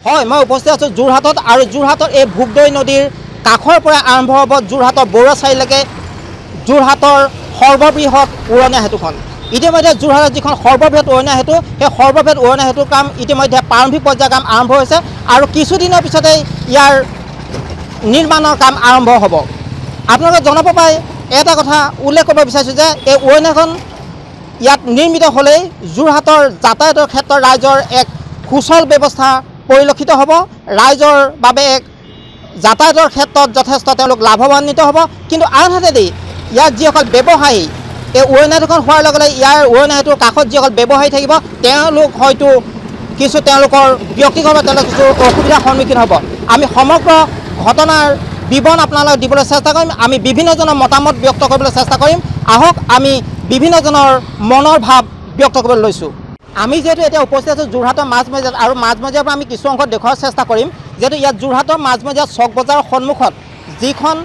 হয়, মই উপস্থিত আছোঁ যোৰহাটত আৰু যোৰহাটৰ এই ভোগদৈ নদীৰ কাষৰ পৰা আৰম্ভ হ'ব যোৰহাটৰ বৰুৱা চাৰিলৈকে যোৰহাটৰ সৰ্ববৃহৎ উৰণীয়া সেতুখন। ইতিমধ্যে যোৰহাটৰ যিখন সৰ্ববৃহৎ উৰণীয়া সেতু, সেই সৰ্ববৃহৎ উৰণীয়া সেতুৰ কাম ইতিমধ্যে প্ৰাৰম্ভিক পৰ্যায়ৰ কাম আৰম্ভ হৈছে আৰু কিছুদিনৰ পিছতেই ইয়াৰ নিৰ্মাণৰ কাম আৰম্ভ হ'ব। আপোনালোকে জনাব পাৰে এটা কথা উল্লেখ কৰিব বিচাৰিছোঁ যে এই উৰণীয়াখন ইয়াত নিৰ্মিত হ'লেই যোৰহাটৰ যাতায়াতৰ ক্ষেত্ৰত ৰাইজৰ এক সুচল ব্যৱস্থা পৰিলক্ষিত হ'ব। ৰাইজৰ বাবে এক যাতায়াতৰ ক্ষেত্ৰত যথেষ্ট তেওঁলোক লাভৱান্বিত হ'ব। কিন্তু আনহাতেদি ইয়াত যিসকল ব্যৱসায়ী এই উৰণীয়া সেতুখন হোৱাৰ লগে লগে ইয়াৰ উৰণীয়া সেতুৰ কাষত যিসকল ব্যৱসায়ী থাকিব তেওঁলোক হয়তো কিছু তেওঁলোকৰ ব্যক্তিগত তেওঁলোক কিছু অসুবিধাৰ সন্মুখীন হ'ব। আমি সমগ্ৰ ঘটনাৰ বিৱৰণ আপোনালোকক দিবলৈ চেষ্টা কৰিম। আমি বিভিন্নজনৰ মতামত ব্যক্ত কৰিবলৈ চেষ্টা কৰিম। আহক আমি বিভিন্নজনৰ মনৰ ভাৱ ব্যক্ত কৰিবলৈ লৈছোঁ। আমি যিহেতু এতিয়া উপস্থিত আছোঁ যোৰহাটৰ মাজমজিয়াত আৰু মাজমজিয়াৰ পৰা আমি কিছু অংশ দেখুওৱাৰ চেষ্টা কৰিম। যিহেতু ইয়াত যোৰহাটৰ মাজমজিয়াত চক বজাৰৰ সন্মুখত যিখন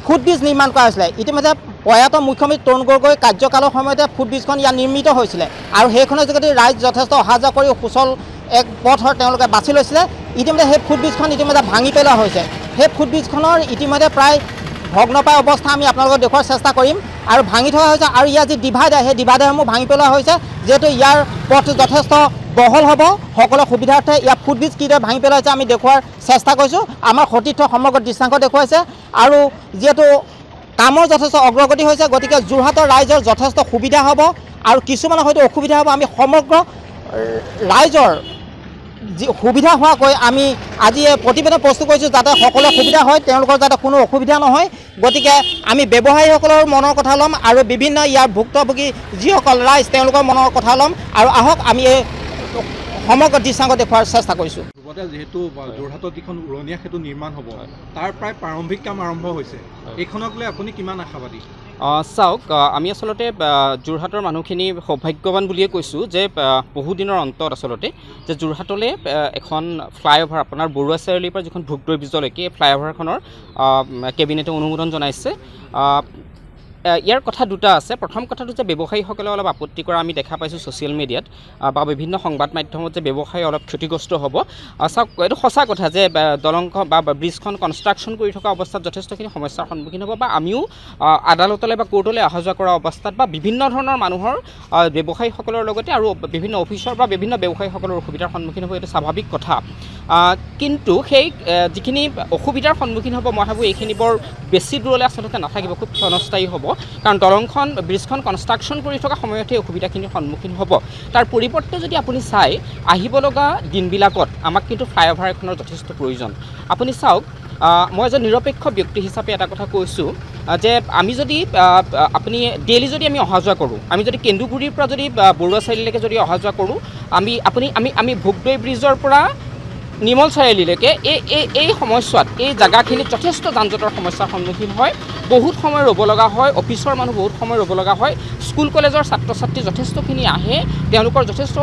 ফুটব্ৰিজ নিৰ্মাণ কৰা হৈছিলে, ইতিমধ্যে প্ৰয়াত মুখ্যমন্ত্ৰী তৰুণ গগৈৰ কাৰ্যকালৰ সময়তে ফুটব্ৰিজখন ইয়াত নিৰ্মিত হৈছিলে আৰু সেইখনৰ যোগেদি ৰাইজ যথেষ্ট অহা যোৱা কৰি সুচল এক পথৰ তেওঁলোকে বাছি লৈছিলে। ইতিমধ্যে সেই ফুটব্ৰিজখন ইতিমধ্যে ভাঙি পেলোৱা হৈছে। সেই ফুটব্ৰিজখনৰ ইতিমধ্যে প্ৰায় ভগ্নপ্ৰায় অৱস্থা আমি আপোনালোকক দেখুওৱাৰ চেষ্টা কৰিম আৰু ভাঙি থকা হৈছে আৰু ইয়াৰ যি ডিভাইডাৰ সেই ডিভাইডাৰসমূহ ভাঙি পেলোৱা হৈছে। যিহেতু ইয়াৰ পথ যথেষ্ট বহল হ'ব, সকলো সুবিধাৰ্থে ইয়াৰ ফুটব্ৰিজ কিদৰে ভাঙি পেলোৱা হৈছে আমি দেখুওৱাৰ চেষ্টা কৰিছোঁ। আমাৰ সতীৰ্থ সমগ্ৰ দৃশ্যাংশ দেখুৱাইছে আৰু যিহেতু কামৰ যথেষ্ট অগ্ৰগতি হৈছে, গতিকে যোৰহাটৰ ৰাইজৰ যথেষ্ট সুবিধা হ'ব আৰু কিছুমানৰ হয়তো অসুবিধা হ'ব। আমি সমগ্ৰ ৰাইজৰ যি সুবিধা হোৱাকৈ আমি আজি প্ৰতিবেদন প্ৰস্তুত কৰিছোঁ যাতে সকলো সুবিধা হয়, তেওঁলোকৰ যাতে কোনো অসুবিধা নহয়। গতিকে আমি ব্যৱসায়ীসকলৰ মনৰ কথা ল'ম আৰু বিভিন্ন ইয়াৰ ভুক্তভোগী যিসকল ৰাইজ তেওঁলোকৰ মনৰ কথা ল'ম আৰু আহক আমি এই সমগ্ৰ দৃশ্যাংশ দেখুওৱাৰ চেষ্টা কৰিছোঁ। যিহেতু যোৰহাটত যিখন উৰণীয়া সেতু নিৰ্মাণ হ'ব তাৰ প্ৰায় প্ৰাৰম্ভিক কাম আৰম্ভ হৈছে, এইখনক লৈ আপুনি কিমান আশাবাদী? চাওক, আমি আচলতে যোৰহাটৰ মানুহখিনি সৌভাগ্যৱান বুলিয়ে কৈছোঁ যে বহুদিনৰ অন্তত আচলতে যে যোৰহাটলৈ এখন ফ্লাইঅভাৰ আপোনাৰ বৰুৱা চাৰিআলিৰ পৰা যিখন ভোগদৈ ব্ৰিজলৈকে এই ফ্লাইঅভাৰখনৰ কেবিনেটে অনুমোদন জনাইছে। ইয়াৰ কথা দুটা আছে। প্ৰথম কথাটো যে ব্যৱসায়ীসকলে অলপ আপত্তি কৰা আমি দেখা পাইছোঁ ছ'চিয়েল মিডিয়াত বা বিভিন্ন সংবাদ মাধ্যমত যে ব্যৱসায়ী অলপ ক্ষতিগ্ৰস্ত হ'ব। চাওক, এইটো সঁচা কথা যে দলংখন বা ব্ৰিজখন কনষ্ট্ৰাকশ্যন কৰি থকা অৱস্থাত যথেষ্টখিনি সমস্যাৰ সন্মুখীন হ'ব বা আমিও আদালতলৈ বা কোৰ্টলৈ অহা যোৱা কৰা অৱস্থাত বা বিভিন্ন ধৰণৰ মানুহৰ ব্যৱসায়ীসকলৰ লগতে আৰু বিভিন্ন অফিচৰ বা বিভিন্ন ব্যৱসায়ীসকলৰ অসুবিধাৰ সন্মুখীন হ'ব, এইটো স্বাভাৱিক কথা। কিন্তু সেই যিখিনি অসুবিধাৰ সন্মুখীন হ'ব মই ভাবোঁ এইখিনি বৰ বেছি দূৰলৈ আচলতে নাথাকিব, খুব ক্ষণস্থায়ী হ'ব। কাৰণ ব্ৰিজখন কনষ্ট্ৰাকশ্যন কৰি থকা সময়তহে অসুবিধাখিনিৰ সন্মুখীন হ'ব। তাৰ পৰিৱৰ্তে যদি আপুনি চাই আহিব লগা দিনবিলাকত আমাক কিন্তু ফ্লাইঅভাৰ এখনৰ যথেষ্ট প্ৰয়োজন। আপুনি চাওক, মই এজন নিৰপেক্ষ ব্যক্তি হিচাপে এটা কথা কৈছোঁ যে আমি যদি আপুনি ডেইলি যদি আমি অহা যোৱা কৰোঁ, আমি যদি কেন্দুগুৰিৰ পৰা যদি বৰুৱা চাৰিআলিলৈকে যদি অহা যোৱা কৰোঁ, আমি ভোগদৈ ব্ৰিজৰ পৰা নিমল চাৰিআলিলৈকে এই সময়ছোৱাত এই জেগাখিনিত যথেষ্ট যান জঁটৰ সমস্যাৰ সন্মুখীন হয়। বহুত সময় ৰ'ব লগা হয়, অফিচৰ মানুহ বহুত সময় ৰ'ব লগা হয়, স্কুল কলেজৰ ছাত্ৰ ছাত্ৰী যথেষ্টখিনি আহে, তেওঁলোকৰ যথেষ্ট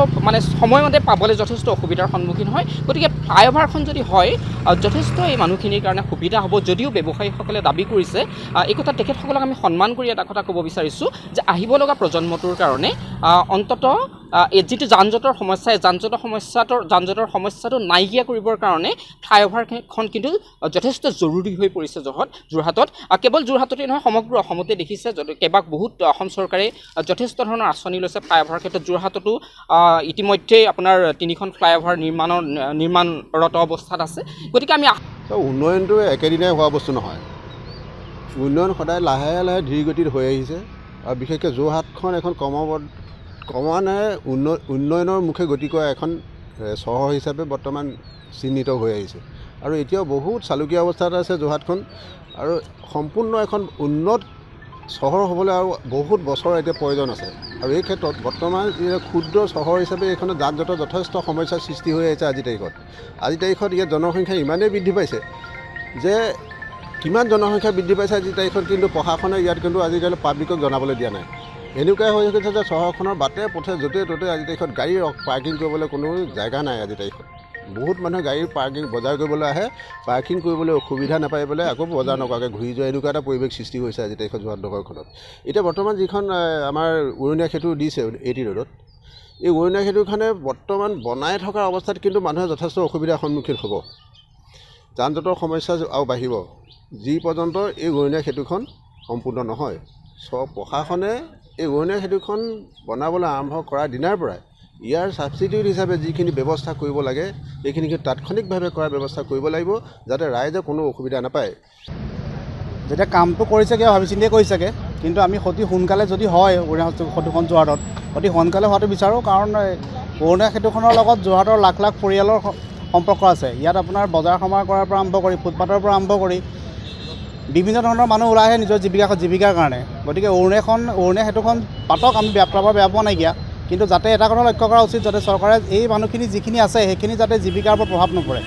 সময়মতে পাবলৈ যথেষ্ট অসুবিধাৰ সন্মুখীন হয়। গতিকে ফ্লাইঅভাৰখন যদি হয় যথেষ্ট এই মানুহখিনিৰ কাৰণে সুবিধা হ'ব। যদিও ব্যৱসায়ীসকলে দাবী কৰিছে, এই কথা তেখেতসকলক আমি সন্মান কৰি এটা কথা ক'ব বিচাৰিছোঁ যে আহিব লগা প্ৰজন্মটোৰ কাৰণে অন্ততঃ এই যিটো যান জঁটৰ সমস্যা, এই যান জঁটৰ সমস্যাটো নাইকিয়া কৰিবৰ কাৰণে ফ্লাইঅভাৰখন কিন্তু যথেষ্ট জৰুৰী হৈ পৰিছে যোৰহাটত। কেৱল যোৰহাটতে নহয়, সমগ্ৰ অসমতে দেখিছে বহুত অসম চৰকাৰে যথেষ্ট ধৰণৰ আঁচনি লৈছে ফ্লাইঅভাৰৰ ক্ষেত্ৰত। যোৰহাটতো ইতিমধ্যেই আপোনাৰ 3খন ফ্লাইঅভাৰ নিৰ্মাণৰত অৱস্থাত আছে। গতিকে আমি উন্নয়নটো একেদিনাই হোৱা বস্তু নহয়। উন্নয়ন সদায় লাহে লাহে ধীৰ গতিত হৈ আহিছে আৰু বিশেষকৈ যোৰহাটখন এখন ক্ৰমান্বয়ে উন্নয়নৰ মুখে গতি কৰা এখন চহৰ হিচাপে বৰ্তমান চিহ্নিত হৈ আহিছে আৰু এতিয়াও বহুত চালুকীয়া অৱস্থাত আছে যোৰহাটখন আৰু সম্পূৰ্ণ এখন উন্নত চহৰ হ'বলৈ আৰু বহুত বছৰ এতিয়া প্ৰয়োজন আছে। আৰু এই ক্ষেত্ৰত বৰ্তমান ক্ষুদ্ৰ চহৰ হিচাপে এইখনত যান জঁটৰ যথেষ্ট সমস্যাৰ সৃষ্টি হৈ আহিছে। আজিৰ তাৰিখত ইয়াত জনসংখ্যা ইমানেই বৃদ্ধি পাইছে যে কিমান জনসংখ্যা বৃদ্ধি পাইছে আজিৰ তাৰিখত কিন্তু প্ৰশাসনে ইয়াত কিন্তু আজিকালি পাব্লিকক জনাবলৈ দিয়া নাই। এনেকুৱাই হৈ গৈছে যে চহৰখনৰ বাটে পথে য'তে ত'তে আজিৰ তাৰিখত গাড়ী পাৰ্কিং কৰিবলৈ কোনো জেগা নাই। আজিৰ তাৰিখত বহুত মানুহে গাড়ীৰ বজাৰ কৰিবলৈ আহে, পাৰ্কিং কৰিবলৈ অসুবিধা নাপাই পেলাই আকৌ বজাৰ নকৰাকৈ ঘূৰি যোৱা এনেকুৱা এটা পৰিৱেশ সৃষ্টি হৈছে আজিৰ তাৰিখত যোৰহাট নগৰখনত। এতিয়া বৰ্তমান যিখন আমাৰ উৰণীয়া সেতু দিছে 80 ৰোডত, এই উৰণীয়া সেতুখনে বৰ্তমান বনাই থকাৰ অৱস্থাত কিন্তু মানুহে যথেষ্ট অসুবিধাৰ সন্মুখীন হ'ব। যান জঁটৰ সমস্যা আৰু বাঢ়িব যি পৰ্যন্ত এই উৰণীয়া সেতুখন সম্পূৰ্ণ নহয়। প্ৰশাসনে এই উৰণীয়া সেতুখন বনাবলৈ আৰম্ভ কৰাৰ দিনাৰ পৰাই ইয়াৰ ছাবষ্টিটিউট হিচাপে যিখিনি ব্যৱস্থা কৰিব লাগে এইখিনি তাৎক্ষণিকভাৱে কৰাৰ ব্যৱস্থা কৰিব লাগিব, যাতে ৰাইজে কোনো অসুবিধা নাপায়। যেতিয়া কামটো কৰিছেগৈ ভাবি চিন্তিয়ে কৰিছেগৈ, কিন্তু আমি অতি সোনকালে যদি হয় উৰণীয়া সেতুখন যোৰহাটত অতি সোনকালে হোৱাটো বিচাৰোঁ। কাৰণ উৰণীয়া সেতুখনৰ লগত যোৰহাটৰ লাখ লাখ পৰিয়ালৰ সম্পৰ্ক আছে। ইয়াত আপোনাৰ বজাৰ সমাৰ কৰাৰ পৰা আৰম্ভ কৰি ফুটপাথৰ পৰা আৰম্ভ কৰি বিভিন্ন ধৰণৰ মানুহ ওলাই আহে নিজৰ জীৱিকাৰ কাৰণে। গতিকে উৰণীয়া সেতুখন পাতক, আমি বেয়া পোৱা নাইকিয়া, কিন্তু যাতে এটা কথা লক্ষ্য কৰা উচিত, যাতে চৰকাৰে এই মানুহখিনি যিখিনি আছে সেইখিনি যাতে জীৱিকাৰ ওপৰত প্ৰভাৱ নপৰে।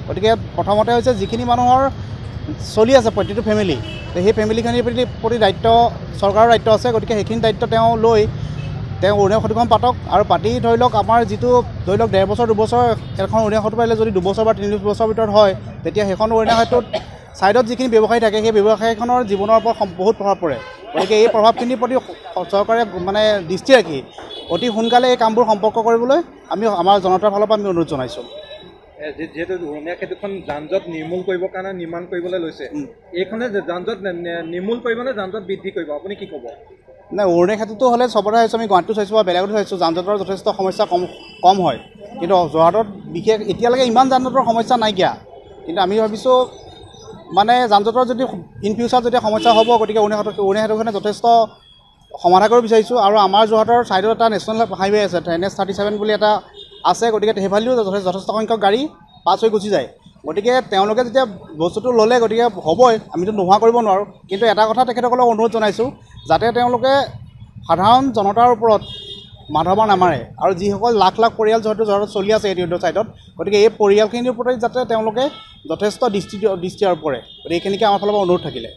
গতিকে প্ৰথমতে হৈছে যিখিনি মানুহৰ চলি আছে প্ৰতিটো ফেমিলি, সেই ফেমিলিখিনিৰ প্ৰতি দায়িত্ব চৰকাৰৰ দায়িত্ব আছে। গতিকে সেইখিনি দায়িত্ব তেওঁ লৈ উৰণীয়া সেতুখন পাতক, আৰু পাতি ধৰি লওক আমাৰ যিটো ধৰি লওক 1.5 বছৰ 2 বছৰ এখন উৰণীয়া সেতু পাৰিলে যদি 2 বছৰ বা 3 বছৰৰ ভিতৰত হয়, তেতিয়া সেইখন উৰণীয়া সেতুত ছাইডত যিখিনি ব্যৱসায়ী থাকে সেই ব্যৱসায়ীখনৰ জীৱনৰ ওপৰত বহুত প্ৰভাৱ পৰে। গতিকে এই প্ৰভাৱখিনিৰ প্ৰতি চৰকাৰে মানে দৃষ্টি ৰাখি অতি সোনকালে এই কামবোৰ সম্পৰ্ক কৰিবলৈ আমি আমাৰ জনতাৰ ফালৰ পৰা আমি অনুৰোধ জনাইছোঁ। যিহেতু উৰণীয়া সেতুখন যান জঁট নিৰ্মূল কৰিবৰ কাৰণে নিৰ্মাণ কৰিবলৈ লৈছে, এইখনে যান জঁট নিৰ্মূল কৰিব নে যান জঁট বৃদ্ধি কৰিব, আপুনি কি ক'ব? নাই, উৰণীয়া সেতুটো হ'লে চবতে চাইছোঁ, আমি গুৱাহাটীতো চাইছোঁ বা বেলেগতো চাইছোঁ, যান জঁটৰ যথেষ্ট সমস্যা কম হয়। কিন্তু যোৰহাটত বিশেষ এতিয়ালৈকে ইমান যান জঁটৰ সমস্যা নাইকিয়া। কিন্তু আমি ভাবিছোঁ মানে যান জঁটৰ যদি ইন ফিউচাৰ যদি সমস্যা হ'ব, গতিকে উৰণীয়া সেতুখনে যথেষ্ট সমাধান কৰিব বিচাৰিছোঁ। আৰু আমাৰ যোৰহাটৰ ছাইডত এটা নেশ্যনেল হাইৱে আছে, NH37 বুলি এটা আছে। গতিকে সেইফালেও যথেষ্ট সংখ্যক গাড়ী পাছ হৈ গুচি যায়। গতিকে তেওঁলোকে যেতিয়া বস্তুটো ল'লে, গতিকে হ'বই, আমিতো নোহোৱা কৰিব নোৱাৰোঁ। কিন্তু এটা কথা তেখেতসকলক অনুৰোধ জনাইছোঁ, যাতে তেওঁলোকে সাধাৰণ জনতাৰ ওপৰত মাধমাৰ নামাৰে, আৰু যিসকল লাখ লাখ পৰিয়াল যিহেতু যোৰহাটত চলি আছে এইটো ছাইডত, গতিকে এই পৰিয়ালখিনিৰ প্ৰতি যাতে তেওঁলোকে যথেষ্ট দৃষ্টি আৰোপ কৰে। গতিকে এইখিনিকে আমাৰ ফালৰ পৰা অনুৰোধ থাকিলে।